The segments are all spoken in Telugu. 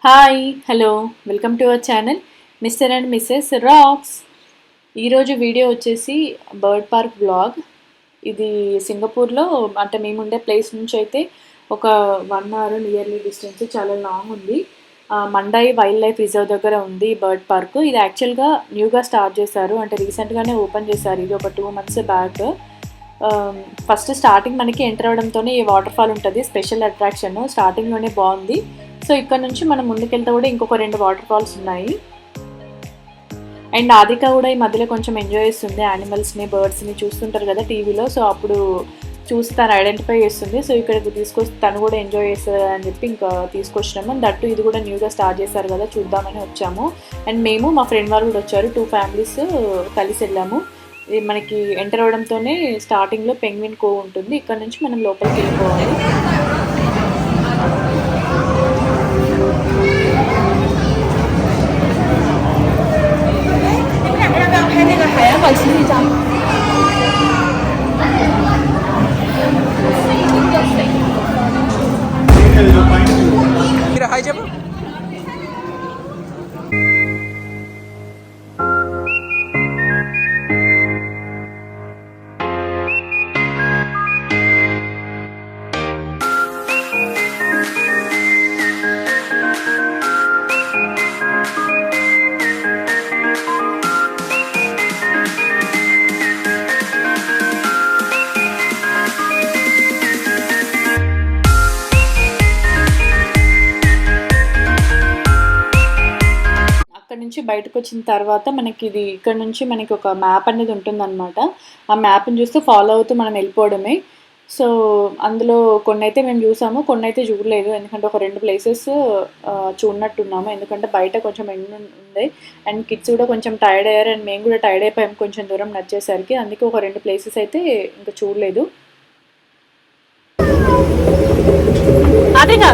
Hi hello welcome to our channel mister and missus rocks. ఈరోజు వీడియో వచ్చేసి బర్డ్ పార్క్ బ్లాగ్. ఇది సింగపూర్లో అంటే మేము ఉండే ప్లేస్ నుంచి అయితే ఒక 1 అవర్ నియర్లీ డిస్టెన్స్, చాలా లాంగ్ ఉంది. మండై వైల్డ్ లైఫ్ రిజర్వ్ దగ్గర ఉంది బర్డ్ పార్క్. ఇది యాక్చువల్గా న్యూగా స్టార్ట్ చేశారు, అంటే రీసెంట్గానే ఓపెన్ చేశారు. ఇది ఒక 2 months బ్యాక్. ఫస్ట్ స్టార్టింగ్ మనకి ఎంటర్ అవడంతోనే ఈ వాటర్ ఫాల్ ఉంటుంది, స్పెషల్ అట్రాక్షన్. స్టార్టింగ్లోనే బాగుంది. సో ఇక్కడ నుంచి మనం ముందుకెళ్తే కూడా ఇంకొక 2 వాటర్ ఫాల్స్ ఉన్నాయి. అండ్ ఆదిక కూడా ఈ మధ్యలో కొంచెం ఎంజాయ్ చేస్తుంది యానిమల్స్ని, బర్డ్స్ని చూస్తుంటారు కదా టీవీలో. సో అప్పుడు చూసి తను ఐడెంటిఫై చేస్తుంది. సో ఇక్కడికి తీసుకొచ్చి తను కూడా ఎంజాయ్ చేస్తుంది అని చెప్పి ఇంకా తీసుకొచ్చినాము. దట్టు ఇది కూడా న్యూగా స్టార్ట్ చేశారు కదా, చూద్దామని వచ్చాము. అండ్ మేము మా ఫ్రెండ్ వాళ్ళు కూడా వచ్చారు, 2 families కలిసి వెళ్ళాము. ఇది మనకి ఎంటర్ అవడంతోనే స్టార్టింగ్లో పెంగ్విన్ కోవ్ ఉంటుంది. ఇక్కడ నుంచి మనం లోపలికి వెళ్ళిపోవాలి. హాయ్ చెప్పు. నుంచి బయటకు వచ్చిన తర్వాత మనకి ఇది ఇక్కడ నుంచి మనకి ఒక మ్యాప్ అనేది ఉంటుందన్నమాట. ఆ మ్యాప్ని చూస్తే ఫాలో అవుతూ మనం వెళ్ళిపోవడమే. సో అందులో కొన్ని అయితే మేము చూసాము, కొన్ని అయితే చూడలేదు. ఎందుకంటే ఒక 2 places చూడనట్టున్నాము, ఎందుకంటే బయట కొంచెం ఎండ ఉంది. అండ్ కిడ్స్ కూడా కొంచెం టైర్డ్ అయ్యారు, అండ్ మేము కూడా టైర్డ్ అయిపోయాము కొంచెం దూరం నడిచేసరికి. అందుకే ఒక 2 places అయితే ఇంకా చూడలేదు. అదేగా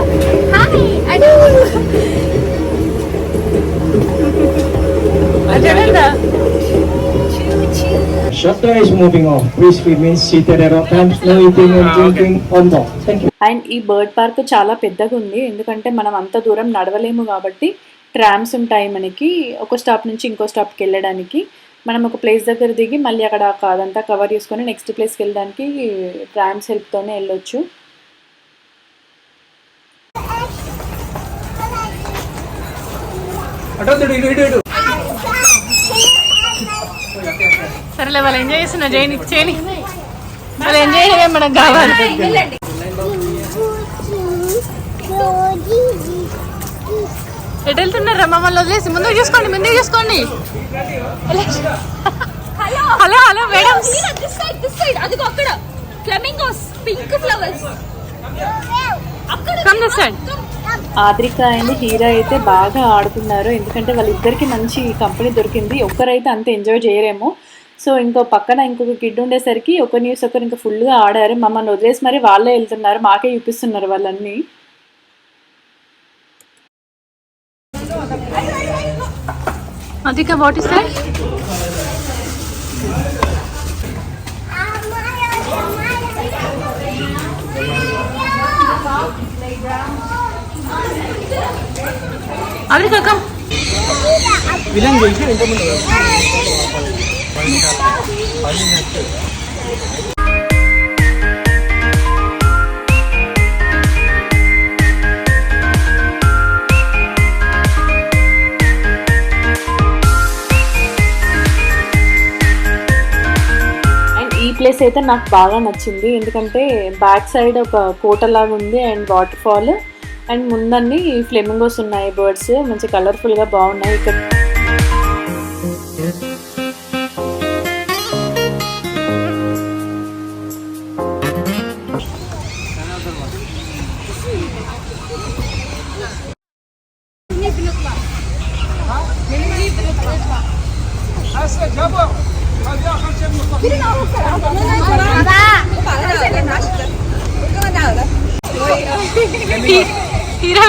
Shutter is moving off. Please remain seated at all times. No eating and drinking on board. Thank you. And ఈ బర్డ్ పార్క్ చాలా పెద్దగా ఉంది, ఎందుకంటే మనం అంత దూరం నడవలేము కాబట్టి ట్రామ్స్ ఉంటాయి మనకి. ఒక స్టాప్ నుంచి ఇంకో స్టాప్కి వెళ్ళడానికి. మనం ఒక ప్లేస్ దగ్గర దిగి మళ్ళీ అక్కడ అదంతా కవర్ చేసుకొని నెక్స్ట్ ప్లేస్కి వెళ్ళడానికి ట్రామ్స్ హెల్ప్తోనే వెళ్ళొచ్చు. సరేలే, వాళ్ళు ఎంజాయ్ చేస్తున్నా చేయని వాళ్ళు ఎంజాయ్ చేయడం మనకు కావాలి. ఎటు వెళ్తున్నారా మమ్మల్ని వదిలేసి? ముందుకు చూసుకోండి. Hello hello madam, Adrika and Heera అయితే బాగా ఆడుతున్నారు, ఎందుకంటే వాళ్ళిద్దరికి మంచి కంపెనీ దొరికింది. ఒక్కరైతే అంత ఎంజాయ్ చేయరేమో. సో ఇంకొక కిడ్ ఉండేసరికి ఒకరు ఇంకా ఫుల్గా ఆడారు. మమ్మల్ని వదిలేసి మరి వాళ్ళే వెళ్తున్నారు, మాకే చూపిస్తున్నారు వాళ్ళన్నీ. అదిక వాట్ ఇస్ దట్? అది కమ్ విలన్ చేసి ఇంతకుముందు ఈ ప్లేస్ అయితే నాకు బాగా నచ్చింది, ఎందుకంటే బ్యాక్ సైడ్ ఒక కోటలాగా ఉంది అండ్ వాటర్ ఫాల్, అండ్ ముందన్నీ ఫ్లెమింగోస్ ఉన్నాయి, బర్డ్స్ మంచి కలర్ఫుల్గా బాగున్నాయి. ఇక్కడ హీరా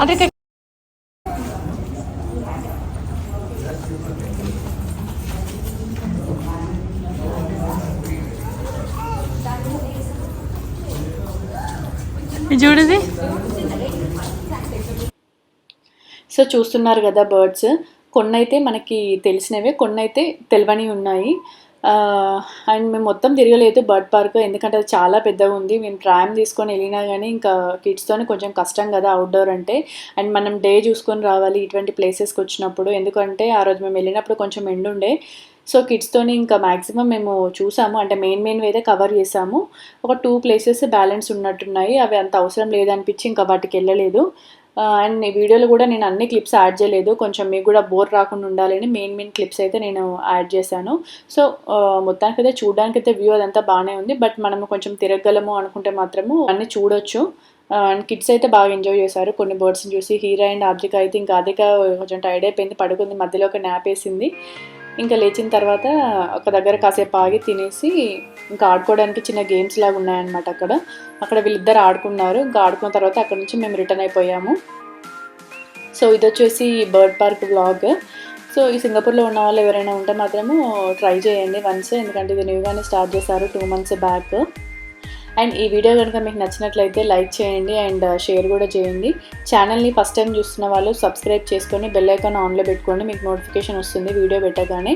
అదే చూడది. సో చూస్తున్నారు కదా బర్డ్స్. కొన్ని అయితే మనకి తెలిసినవే, కొన్ని అయితే తెలియని ఉన్నాయి. అండ్ మేము మొత్తం తిరగలేదు బర్డ్ పార్క్, ఎందుకంటే అది చాలా పెద్దగా ఉంది. మేము ట్రామ్ తీసుకొని వెళ్ళినా కానీ ఇంకా కిడ్స్తోనే కొంచెం కష్టం కదా అవుట్డోర్ అంటే. అండ్ మనం డే చూసుకొని రావాలి ఇటువంటి ప్లేసెస్కి వచ్చినప్పుడు, ఎందుకంటే ఆ రోజు మేము వెళ్ళినప్పుడు కొంచెం ఎండుండే. సో కిడ్స్తోని ఇంకా మ్యాక్సిమం మేము చూసాము, అంటే మెయిన్ అయితే కవర్ చేసాము. ఒక 2 ప్లేసెస్ బ్యాలెన్స్ ఉన్నట్టున్నాయి, అవి అంత అవసరం లేదనిపించి ఇంకా వాటికి వెళ్ళలేదు. అండ్ ఈ వీడియోలో కూడా నేను అన్ని క్లిప్స్ యాడ్ చేయలేదు, కొంచెం మీకు కూడా బోర్ రాకుండా ఉండాలని మెయిన్ క్లిప్స్ అయితే నేను యాడ్ చేశాను. సో మొత్తానికైతే చూడడానికైతే వ్యూ అదంతా బాగానే ఉంది. బట్ మనము కొంచెం తిరగలము అనుకుంటే మాత్రము అన్నీ చూడొచ్చు. అండ్ కిడ్స్ అయితే బాగా ఎంజాయ్ చేశారు కొన్ని బర్డ్స్ని చూసి. హీరా అండ్ ఆద్రిక అయితే ఇంకా ఆద్రిక కొంచెం టైర్డ్ అయిపోయింది, పడుకుంది, మధ్యలో ఒక న్యాప్ వేసింది. ఇంకా లేచిన తర్వాత ఒక దగ్గర కాసేపు ఆగి తినేసి ఇంకా ఆడుకోవడానికి చిన్న గేమ్స్ లాగా ఉన్నాయన్నమాట అక్కడ వీళ్ళిద్దరు ఆడుకున్నారు. ఇంకా ఆడుకున్న తర్వాత అక్కడ నుంచి మేము రిటర్న్ అయిపోయాము. సో ఇది వచ్చేసి బర్డ్ పార్క్ వ్లాగ్. సో ఈ సింగపూర్లో ఉన్న వాళ్ళు ఎవరైనా ఉంటే మాత్రము ట్రై చేయండి వన్స్, ఎందుకంటే ఇది న్యూగానే స్టార్ట్ చేశారు 2 months బ్యాక్. అండ్ ఈ వీడియో కనుక మీకు నచ్చినట్లయితే లైక్ చేయండి అండ్ షేర్ కూడా చేయండి. ఛానల్ని ఫస్ట్ టైం చూస్తున్న వాళ్ళు సబ్స్క్రైబ్ చేసుకొని బెల్ ఐకాన్ ఆన్లో పెట్టుకోండి, మీకు నోటిఫికేషన్ వస్తుంది వీడియో పెట్టగానే.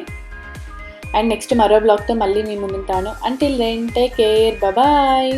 అండ్ నెక్స్ట్ మరో బ్లాగ్తో మళ్ళీ మీ ముందుంటాను. Until then take care, bye.